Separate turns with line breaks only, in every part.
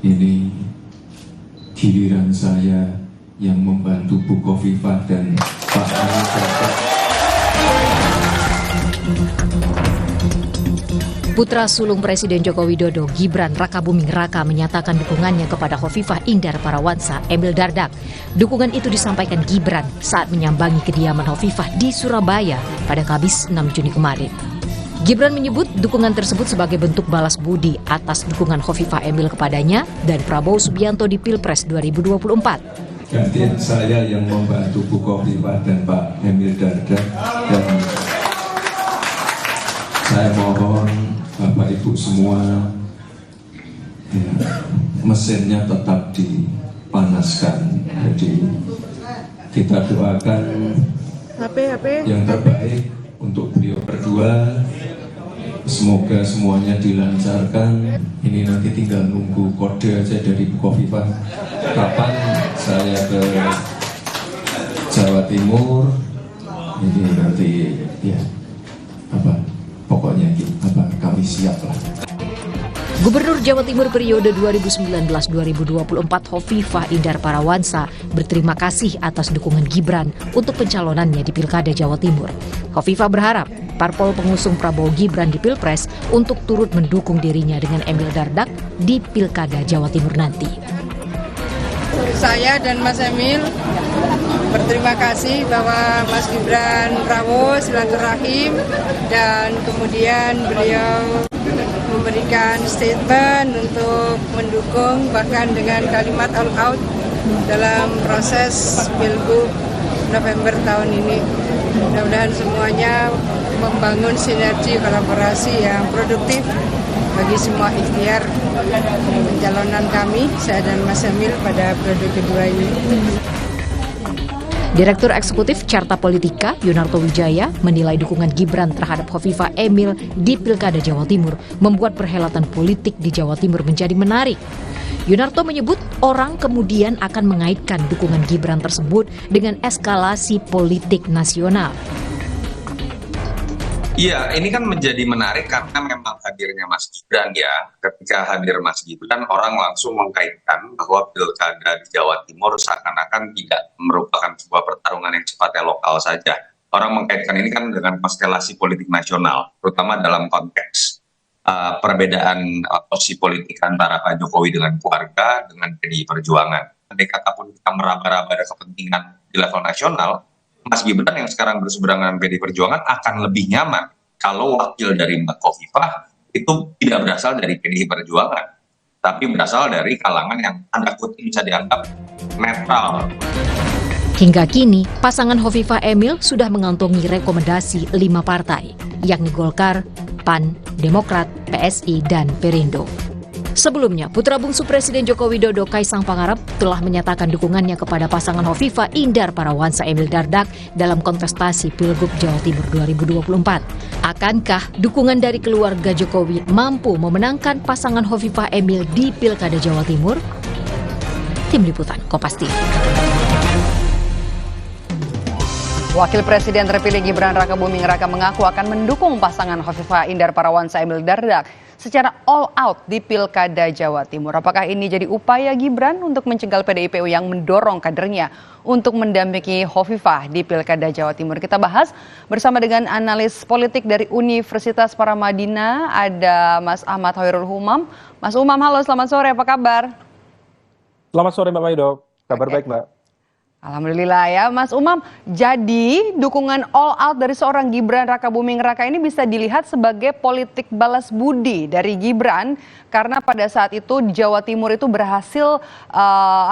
Ini giliran saya yang membantu Bu Khofifah dan Pak Anies.
Putra sulung Presiden Joko Widodo, Gibran Rakabuming Raka, menyatakan dukungannya kepada Khofifah Indar Parawansa Emil Dardak. Dukungan itu disampaikan Gibran saat menyambangi kediaman Khofifah di Surabaya pada Kamis 6 Juni kemarin. Gibran menyebut dukungan tersebut sebagai bentuk balas budi atas dukungan Khofifah Emil kepadanya dan Prabowo Subianto di Pilpres 2024.
Gantian saya yang membantu Bu Khofifah dan Pak Emil Dardak, dan saya mohon Bapak Ibu semua ya, mesinnya tetap dipanaskan. Jadi kita doakan yang terbaik untuk beliau berdua. Semoga semuanya dilancarkan. Ini nanti tinggal nunggu kode aja dari Bu Khofifah kapan saya ke Jawa Timur. Ini nanti ya pokoknya kami siap lah.
Gubernur Jawa Timur periode 2019-2024 Khofifah Indar Parawansa berterima kasih atas dukungan Gibran untuk pencalonannya di Pilkada Jawa Timur. Khofifah berharap parpol pengusung Prabowo Gibran di Pilpres untuk turut mendukung dirinya dengan Emil Dardak di Pilkada Jawa Timur nanti.
Saya dan Mas Emil berterima kasih bahwa Mas Gibran Prabowo silaturahim dan kemudian beliau memberikan statement untuk mendukung bahkan dengan kalimat all out dalam proses Pilgub November tahun ini. Mudah-mudahan semuanya membangun sinergi kolaborasi yang produktif bagi semua ikhtiar pencalonan kami, saya dan Mas Emil pada periode kedua ini.
Direktur Eksekutif Carta Politika, Yunarto Wijaya, menilai dukungan Gibran terhadap Khofifah Emil di Pilkada Jawa Timur membuat perhelatan politik di Jawa Timur menjadi menarik. Yunarto menyebut orang kemudian akan mengaitkan dukungan Gibran tersebut dengan eskalasi politik nasional.
Iya, ini kan menjadi menarik karena memang hadirnya Mas Gibran ya. Ketika hadir Mas Gibran, orang langsung mengkaitkan bahwa pilkada di Jawa Timur seakan-akan tidak merupakan sebuah pertarungan yang sifatnya lokal saja. Orang mengkaitkan ini kan dengan konstelasi politik nasional, terutama dalam konteks perbedaan posisi politik antara Pak Jokowi dengan keluarga, dengan PDI Perjuangan. Andai kata pun kita meraba-raba ada kepentingan di level nasional, Mas Gibran yang sekarang berseberangan dengan PDI Perjuangan akan lebih nyaman kalau wakil dari Mbak Khofifah itu tidak berasal dari PDI Perjuangan, tapi berasal dari kalangan yang tanda kutip bisa dianggap netral.
Hingga kini, pasangan Khofifah Emil sudah mengantongi rekomendasi 5 partai, yakni Golkar, PAN, Demokrat, PSI, dan Perindo. Sebelumnya, putra bungsu Presiden Joko Widodo Kaisang Pangarep telah menyatakan dukungannya kepada pasangan Khofifah Indar Parawansa Emil Dardak dalam kontestasi Pilgub Jawa Timur 2024. Akankah dukungan dari keluarga Jokowi mampu memenangkan pasangan Khofifah Emil di Pilkada Jawa Timur? Tim Liputan Kompas TV.
Wakil Presiden terpilih Gibran Rakabuming Raka mengaku akan mendukung pasangan Khofifah Indar Parawansa Emil Dardak secara all out di Pilkada Jawa Timur. Apakah ini jadi upaya Gibran untuk mencegah PDIP yang mendorong kadernya untuk mendampingi Khofifah di Pilkada Jawa Timur? Kita bahas bersama dengan analis politik dari Universitas Paramadina, ada Mas Ahmad Hoirul Humam. Mas Umam, halo, selamat sore, apa kabar?
Selamat sore Mbak Maido, kabar baik Mbak.
Alhamdulillah ya, Mas Umam. Jadi dukungan all out dari seorang Gibran Rakabuming Raka ini bisa dilihat sebagai politik balas budi dari Gibran karena pada saat itu di Jawa Timur itu berhasil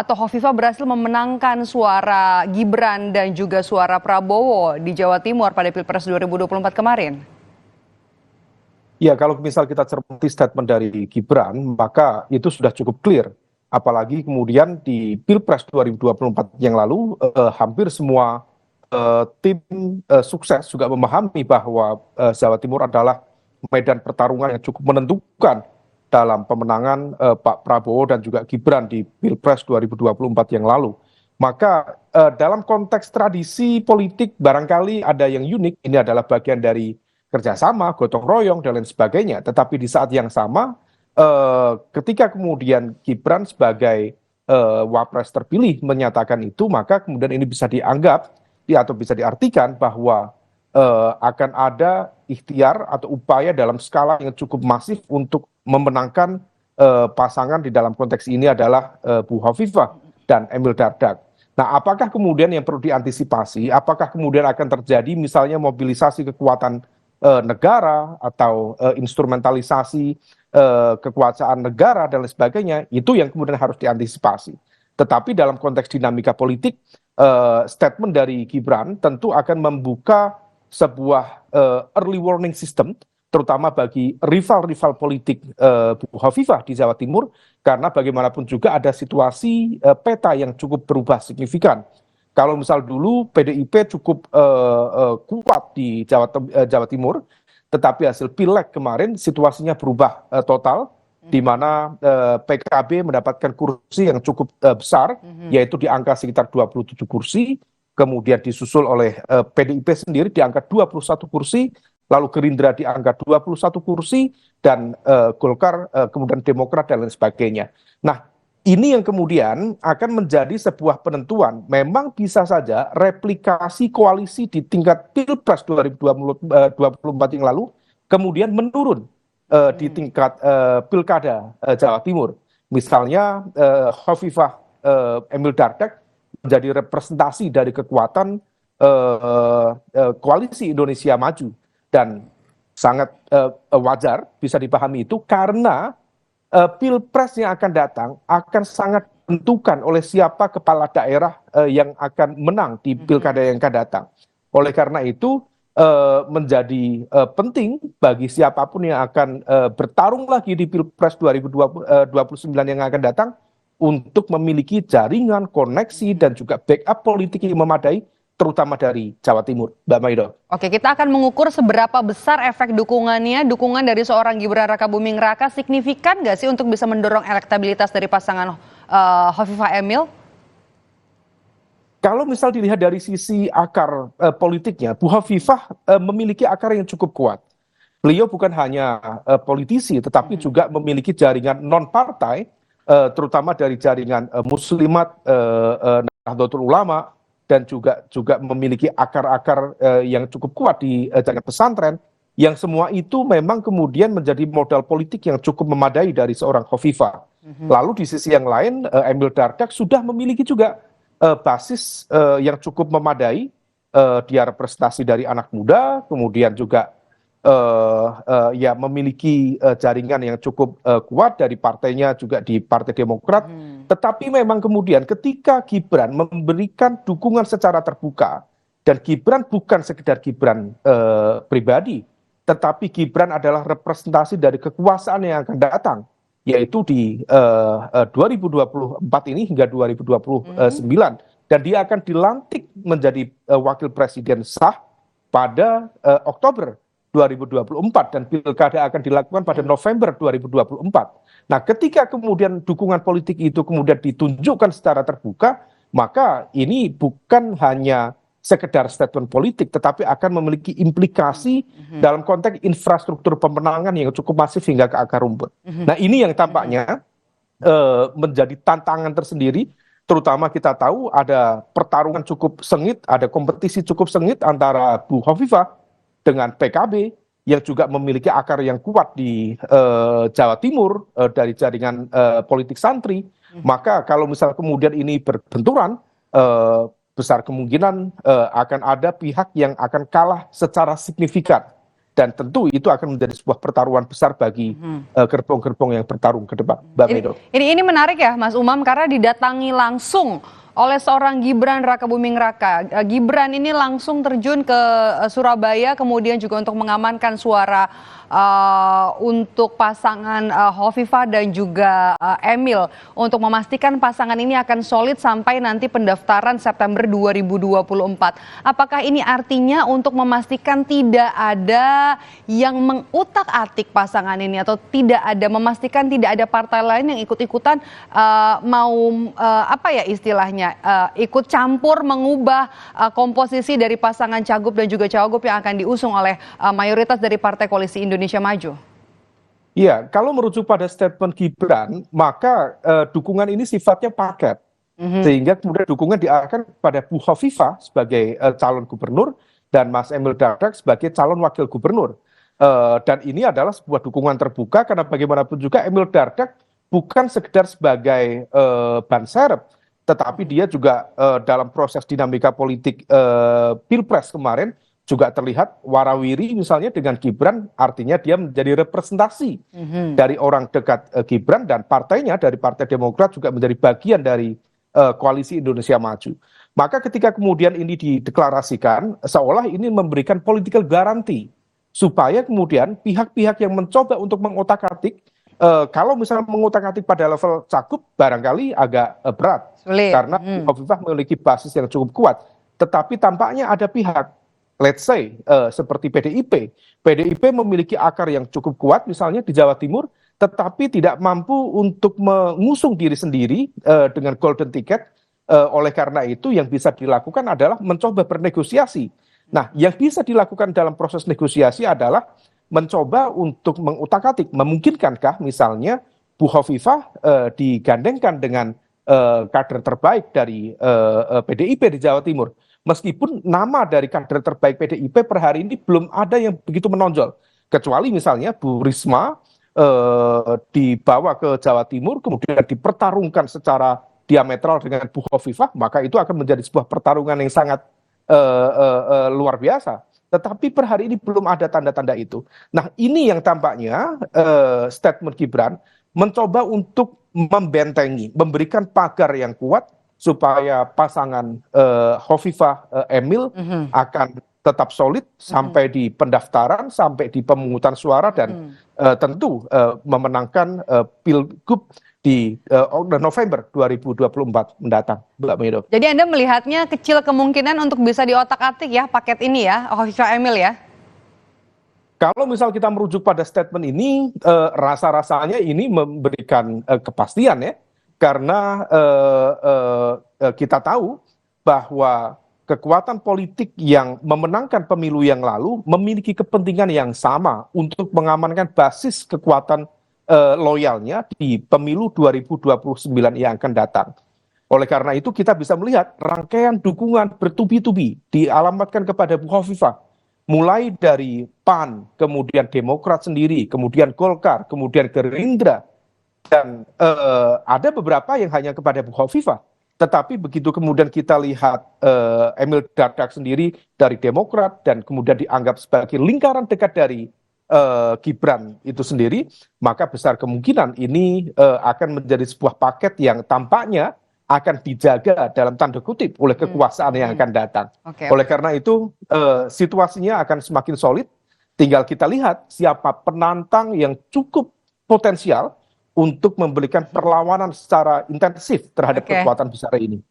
atau Khofifah berhasil memenangkan suara Gibran dan juga suara Prabowo di Jawa Timur pada Pilpres 2024 kemarin.
Ya, kalau misal kita cermati statement dari Gibran, maka itu sudah cukup clear. Apalagi kemudian di Pilpres 2024 yang lalu hampir semua tim sukses juga memahami bahwa Jawa Timur adalah medan pertarungan yang cukup menentukan dalam pemenangan Pak Prabowo dan juga Gibran di Pilpres 2024 yang lalu. Maka dalam konteks tradisi politik barangkali ada yang unik, ini adalah bagian dari kerjasama, gotong royong, dan lain sebagainya. Tetapi di saat yang sama, ketika kemudian Gibran sebagai wapres terpilih menyatakan itu, maka kemudian ini bisa dianggap atau bisa diartikan bahwa akan ada ikhtiar atau upaya dalam skala yang cukup masif untuk memenangkan pasangan di dalam konteks ini adalah Bu Hovifah dan Emil Dardak. Nah, apakah kemudian yang perlu diantisipasi, apakah kemudian akan terjadi misalnya mobilisasi kekuatan negara atau instrumentalisasi kekuasaan negara dan lain sebagainya, itu yang kemudian harus diantisipasi. Tetapi dalam konteks dinamika politik, statement dari Gibran tentu akan membuka sebuah early warning system, terutama bagi rival-rival politik Bu Hovifah di Jawa Timur, karena bagaimanapun juga ada situasi peta yang cukup berubah signifikan. Kalau misal dulu PDIP cukup kuat di Jawa Timur, tetapi hasil Pileg kemarin situasinya berubah total, di mana PKB mendapatkan kursi yang cukup besar, yaitu di angka sekitar 27 kursi, kemudian disusul oleh PDIP sendiri di angka 21 kursi, lalu Gerindra di angka 21 kursi, dan Golkar, kemudian Demokrat, dan lain sebagainya. Nah, ini yang kemudian akan menjadi sebuah penentuan. Memang bisa saja replikasi koalisi di tingkat Pilpres 2024 yang lalu kemudian menurun di tingkat Pilkada Jawa Timur. Misalnya Hovifah Emil Dardak menjadi representasi dari kekuatan koalisi Indonesia Maju, dan sangat wajar bisa dipahami itu karena Pilpres yang akan datang akan sangat ditentukan oleh siapa kepala daerah yang akan menang di pilkada yang akan datang. Oleh karena itu menjadi penting bagi siapapun yang akan bertarung lagi di Pilpres 2029 yang akan datang untuk memiliki jaringan, koneksi, dan juga backup politik yang memadai, terutama dari Jawa Timur, Mbak Maido.
Oke, kita akan mengukur seberapa besar efek dukungannya. Dukungan dari seorang Gibran Rakabuming Raka signifikan nggak sih untuk bisa mendorong elektabilitas dari pasangan Hovifah Emil?
Kalau misal dilihat dari sisi akar politiknya, Bu Hovifah memiliki akar yang cukup kuat. Beliau bukan hanya politisi, tetapi juga memiliki jaringan non-partai, terutama dari jaringan Muslimat, Nahdlatul Ulama, dan juga memiliki akar-akar yang cukup kuat di jaringan pesantren, yang semua itu memang kemudian menjadi modal politik yang cukup memadai dari seorang Hovifah. Lalu di sisi yang lain, Emil Dardak sudah memiliki juga basis yang cukup memadai, dia representasi dari anak muda, kemudian juga ya memiliki jaringan yang cukup kuat dari partainya, juga di Partai Demokrat. Tetapi memang kemudian ketika Gibran memberikan dukungan secara terbuka, dan Gibran bukan sekedar Gibran pribadi, tetapi Gibran adalah representasi dari kekuasaan yang akan datang, yaitu di 2024 ini hingga 2029, dan dia akan dilantik menjadi wakil presiden sah pada Oktober 2024, dan pilkada akan dilakukan pada November 2024. Nah, ketika kemudian dukungan politik itu kemudian ditunjukkan secara terbuka, maka ini bukan hanya sekedar statement politik, tetapi akan memiliki implikasi dalam konteks infrastruktur pemenangan yang cukup masif hingga ke akar rumput. Nah, ini yang tampaknya menjadi tantangan tersendiri, terutama kita tahu ada pertarungan cukup sengit, ada kompetisi cukup sengit antara Bu Hovifah dengan PKB yang juga memiliki akar yang kuat di Jawa Timur dari jaringan politik santri. Maka kalau misal kemudian ini berbenturan, besar kemungkinan akan ada pihak yang akan kalah secara signifikan, dan tentu itu akan menjadi sebuah pertaruhan besar bagi gerbong-gerbong yang bertarung ke depan, Mbak Medo.
Ini menarik ya, Mas Umam, karena didatangi langsung oleh seorang Gibran Rakabuming Raka. Gibran ini langsung terjun ke Surabaya, kemudian juga untuk mengamankan suara untuk pasangan Hovifah dan juga Emil, untuk memastikan pasangan ini akan solid sampai nanti pendaftaran September 2024. Apakah ini artinya untuk memastikan tidak ada yang mengutak-atik pasangan ini, atau tidak ada, memastikan tidak ada partai lain yang ikut-ikutan apa ya istilahnya, ikut campur mengubah komposisi dari pasangan cagup dan juga cawagup yang akan diusung oleh mayoritas dari Partai Koalisi Indonesia Maju?
Iya, kalau merujuk pada statement Gibran, maka dukungan ini sifatnya paket. Sehingga kemudian dukungan diarahkan pada Bu Hovifah sebagai calon gubernur dan Mas Emil Dardak sebagai calon wakil gubernur. Dan ini adalah sebuah dukungan terbuka karena bagaimanapun juga Emil Dardak bukan sekedar sebagai ban serep, tetapi dia juga dalam proses dinamika politik Pilpres kemarin juga terlihat warawiri misalnya dengan Gibran, artinya dia menjadi representasi dari orang dekat Gibran, dan partainya dari Partai Demokrat juga menjadi bagian dari Koalisi Indonesia Maju. Maka ketika kemudian ini dideklarasikan, seolah ini memberikan political guarantee supaya kemudian pihak-pihak yang mencoba untuk mengotak-atik, kalau misalnya mengotak-atik pada level cakup barangkali agak berat.
Sulit.
Karena Hovifah memiliki basis yang cukup kuat. Tetapi tampaknya ada pihak, let's say seperti PDIP. PDIP memiliki akar yang cukup kuat misalnya di Jawa Timur, tetapi tidak mampu untuk mengusung diri sendiri dengan golden ticket. Oleh karena itu yang bisa dilakukan adalah mencoba bernegosiasi. Nah, yang bisa dilakukan dalam proses negosiasi adalah mencoba untuk mengutak-atik, memungkinkankah misalnya Bu Hovifah digandengkan dengan kader terbaik dari PDIP di Jawa Timur. Meskipun nama dari kader terbaik PDIP per hari ini belum ada yang begitu menonjol. Kecuali misalnya Bu Risma dibawa ke Jawa Timur, kemudian dipertarungkan secara diametral dengan Bu Hovifah, maka itu akan menjadi sebuah pertarungan yang sangat luar biasa. Tetapi per hari ini belum ada tanda-tanda itu. Nah, ini yang tampaknya statement Gibran mencoba untuk membentengi, memberikan pagar yang kuat supaya pasangan Hovifah Emil akan tetap solid sampai di pendaftaran, sampai di pemungutan suara, dan tentu memenangkan Pilgub di November 2024 mendatang, Mbak Medo.
Jadi Anda melihatnya kecil kemungkinan untuk bisa diotak-atik ya paket ini ya, Hovifah Emil ya?
Kalau misal kita merujuk pada statement ini, rasa-rasanya ini memberikan kepastian ya, karena kita tahu bahwa kekuatan politik yang memenangkan pemilu yang lalu memiliki kepentingan yang sama untuk mengamankan basis kekuatan loyalnya di pemilu 2029 yang akan datang. Oleh karena itu kita bisa melihat rangkaian dukungan bertubi-tubi dialamatkan kepada Bu Hovifah. Mulai dari PAN, kemudian Demokrat sendiri, kemudian Golkar, kemudian Gerindra, dan ada beberapa yang hanya kepada Bu Hovifah. Tetapi begitu kemudian kita lihat Emil Dardak sendiri dari Demokrat dan kemudian dianggap sebagai lingkaran dekat dari Gibran itu sendiri, maka besar kemungkinan ini akan menjadi sebuah paket yang tampaknya akan dijaga dalam tanda kutip oleh kekuasaan yang akan datang. Oleh karena itu situasinya akan semakin solid. Tinggal kita lihat siapa penantang yang cukup potensial untuk memberikan perlawanan secara intensif terhadap kekuatan besar ini.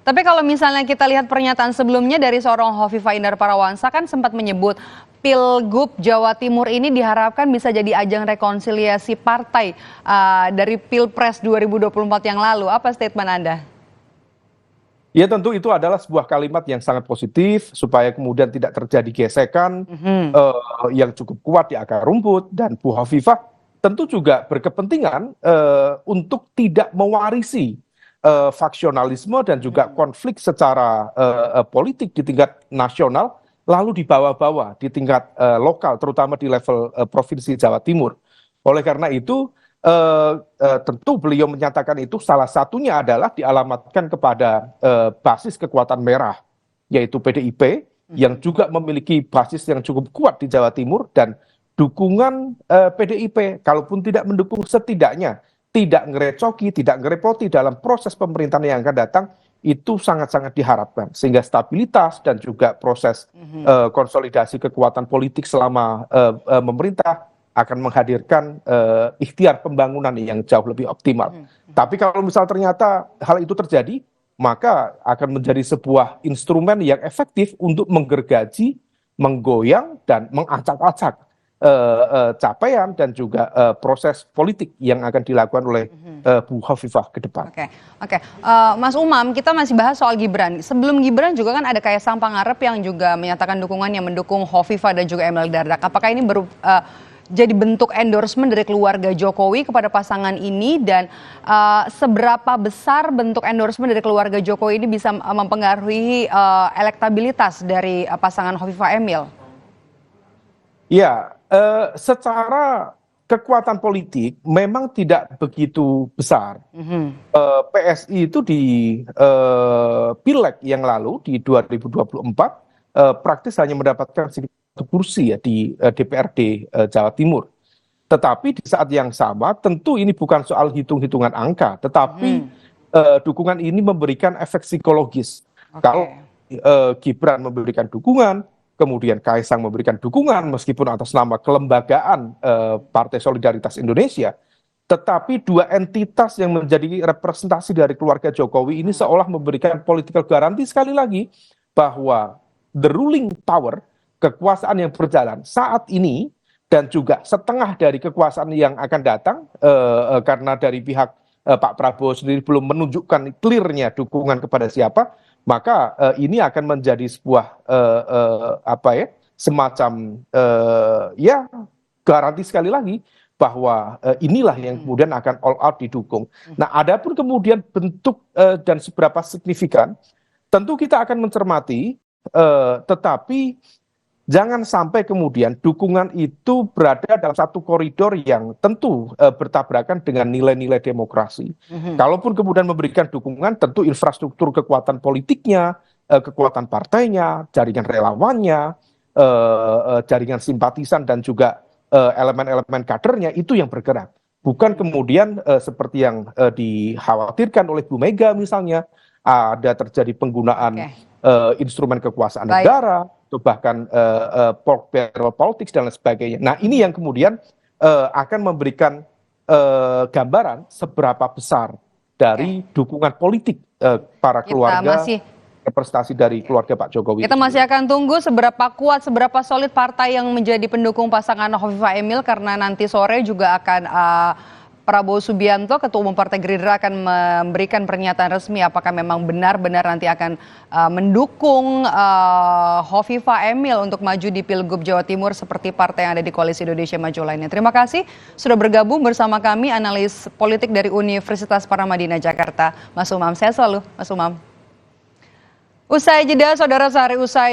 Tapi kalau misalnya kita lihat pernyataan sebelumnya dari seorang Hovifah Indar Parawansa kan sempat menyebut Pilgub Jawa Timur ini diharapkan bisa jadi ajang rekonsiliasi partai dari Pilpres 2024 yang lalu. Apa statement Anda?
Ya tentu itu adalah sebuah kalimat yang sangat positif supaya kemudian tidak terjadi gesekan yang cukup kuat di akar rumput, dan Bu Hovifah tentu juga berkepentingan untuk tidak mewarisi faksionalisme dan juga konflik secara politik di tingkat nasional lalu dibawa-bawa di tingkat lokal, terutama di level Provinsi Jawa Timur. Oleh karena itu tentu beliau menyatakan itu salah satunya adalah dialamatkan kepada basis kekuatan merah, yaitu PDIP, yang juga memiliki basis yang cukup kuat di Jawa Timur, dan dukungan PDIP, kalaupun tidak mendukung, setidaknya tidak ngerecoki, tidak ngerepoti dalam proses pemerintahan yang akan datang, itu sangat-sangat diharapkan. Sehingga stabilitas dan juga proses konsolidasi kekuatan politik selama memerintah akan menghadirkan ikhtiar pembangunan yang jauh lebih optimal. Tapi kalau misal ternyata hal itu terjadi, maka akan menjadi sebuah instrumen yang efektif untuk menggergaji, menggoyang, dan mengacak-acak capaian dan juga proses politik yang akan dilakukan oleh Bu Hovifah ke depan.
Oke. Mas Umam, kita masih bahas soal Gibran. Sebelum Gibran juga kan ada Kaisang Pangarep yang juga menyatakan dukungan yang mendukung Hovifah dan juga Emil Dardak. Apakah ini jadi bentuk endorsement dari keluarga Jokowi kepada pasangan ini, dan seberapa besar bentuk endorsement dari keluarga Jokowi ini bisa mempengaruhi elektabilitas dari pasangan Hovifah Emil?
Ya, secara kekuatan politik memang tidak begitu besar. PSI itu di Pileg yang lalu di 2024 praktis hanya mendapatkan sekitar 1 kursi ya di DPRD Jawa Timur. Tetapi di saat yang sama tentu ini bukan soal hitung-hitungan angka, tetapi dukungan ini memberikan efek psikologis. Kalau Gibran memberikan dukungan, kemudian Kaisang memberikan dukungan meskipun atas nama kelembagaan Partai Solidaritas Indonesia, tetapi dua entitas yang menjadi representasi dari keluarga Jokowi ini seolah memberikan political guarantee sekali lagi bahwa the ruling power, kekuasaan yang berjalan saat ini dan juga setengah dari kekuasaan yang akan datang karena dari pihak Pak Prabowo sendiri belum menunjukkan clear-nya dukungan kepada siapa, maka ini akan menjadi sebuah semacam garansi sekali lagi bahwa inilah yang kemudian akan all out didukung. Nah, adapun kemudian bentuk dan seberapa signifikan, tentu kita akan mencermati, tetapi jangan sampai kemudian dukungan itu berada dalam satu koridor yang tentu bertabrakan dengan nilai-nilai demokrasi. Kalaupun kemudian memberikan dukungan, tentu infrastruktur kekuatan politiknya, kekuatan partainya, jaringan relawannya, jaringan simpatisan dan juga elemen-elemen kadernya itu yang bergerak. Bukan kemudian seperti yang dikhawatirkan oleh Bu Mega misalnya, ada terjadi penggunaan instrumen kekuasaan negara, atau bahkan pork barrel politics dan lain sebagainya. Nah, ini yang kemudian akan memberikan gambaran seberapa besar dari dukungan politik para keluarga, representasi dari keluarga Pak Jokowi.
Kita masih akan tunggu seberapa kuat, seberapa solid partai yang menjadi pendukung pasangan Hovifah Emil, karena nanti sore juga akan Prabowo Subianto, Ketua Umum Partai Gerindra, akan memberikan pernyataan resmi apakah memang benar-benar nanti akan mendukung Hovifah Emil untuk maju di Pilgub Jawa Timur seperti partai yang ada di Koalisi Indonesia Maju lainnya. Terima kasih sudah bergabung bersama kami, analis politik dari Universitas Paramadina Jakarta, Mas Umam. Sehat selalu, Mas Umam. Usai jeda, saudara, sehari usai